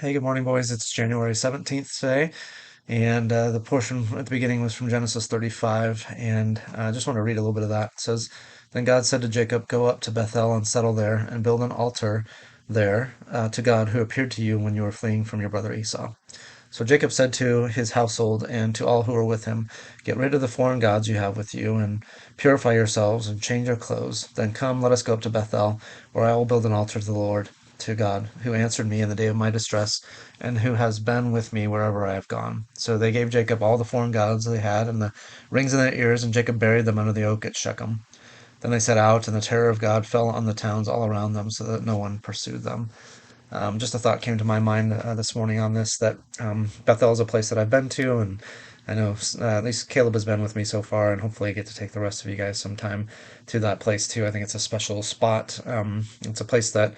Hey, good morning, boys. It's January 17th today, and the portion at the beginning was from Genesis 35, and I just want to read a little bit of that. It says, Then God said to Jacob, Go up to Bethel and settle there, and build an altar there to God who appeared to you when you were fleeing from your brother Esau. So Jacob said to his household and to all who were with him, Get rid of the foreign gods you have with you, and purify yourselves, and change your clothes. Then come, let us go up to Bethel, where I will build an altar to the Lord, to God, who answered me in the day of my distress, and who has been with me wherever I have gone. So they gave Jacob all the foreign gods they had, and the rings in their ears, and Jacob buried them under the oak at Shechem. Then they set out, and the terror of God fell on the towns all around them, so that no one pursued them. Just a thought came to my mind this morning on this that Bethel is a place that I've been to, and I know at least Caleb has been with me so far, and hopefully I get to take the rest of you guys sometime to that place too. I think it's a special spot. It's a place that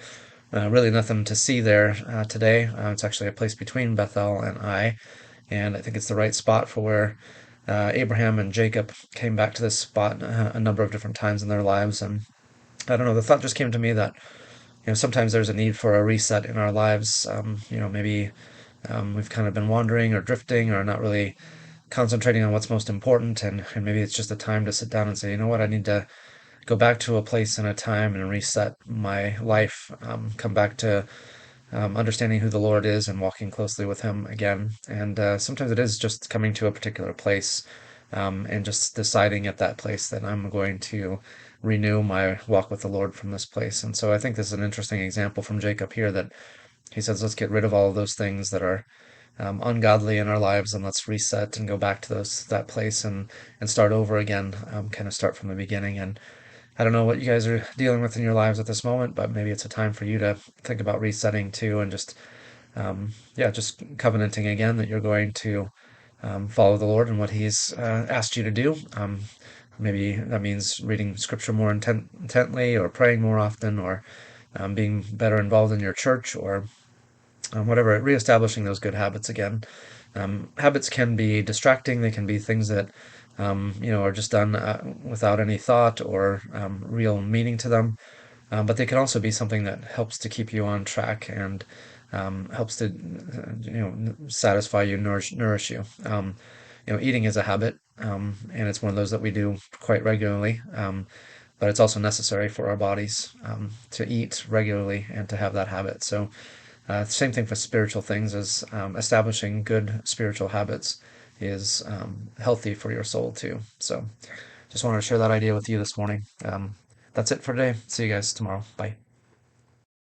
really nothing to see there today. It's actually a place between Bethel and Ai, and I think it's the right spot for where Abraham and Jacob came back to this spot a number of different times in their lives. And I don't know, the thought just came to me that sometimes there's a need for a reset in our lives. Maybe we've kind of been wandering or drifting or not really concentrating on what's most important, and maybe it's just a time to sit down and say, you know what, I need to go back to a place and a time and reset my life, come back to understanding who the Lord is and walking closely with Him again. And sometimes it is just coming to a particular place and just deciding at that place that I'm going to renew my walk with the Lord from this place. And so I think this is an interesting example from Jacob here that he says, let's get rid of all of those things that are ungodly in our lives, and let's reset and go back to that place and start over again, kind of start from the beginning. And I don't know what you guys are dealing with in your lives at this moment, but maybe it's a time for you to think about resetting too, and just covenanting again that you're going to follow the Lord and what He's asked you to do. Maybe that means reading Scripture more intently, or praying more often, or being better involved in your church, or whatever, reestablishing those good habits again. Habits can be distracting. They can be things that are just done without any thought or real meaning to them. But they can also be something that helps to keep you on track and helps to satisfy you, nourish you. Eating is a habit, and it's one of those that we do quite regularly. But it's also necessary for our bodies to eat regularly and to have that habit. So, same thing for spiritual things, is establishing good spiritual habits is healthy for your soul too. So, just wanted to share that idea with you this morning. That's it for today. See you guys tomorrow. Bye.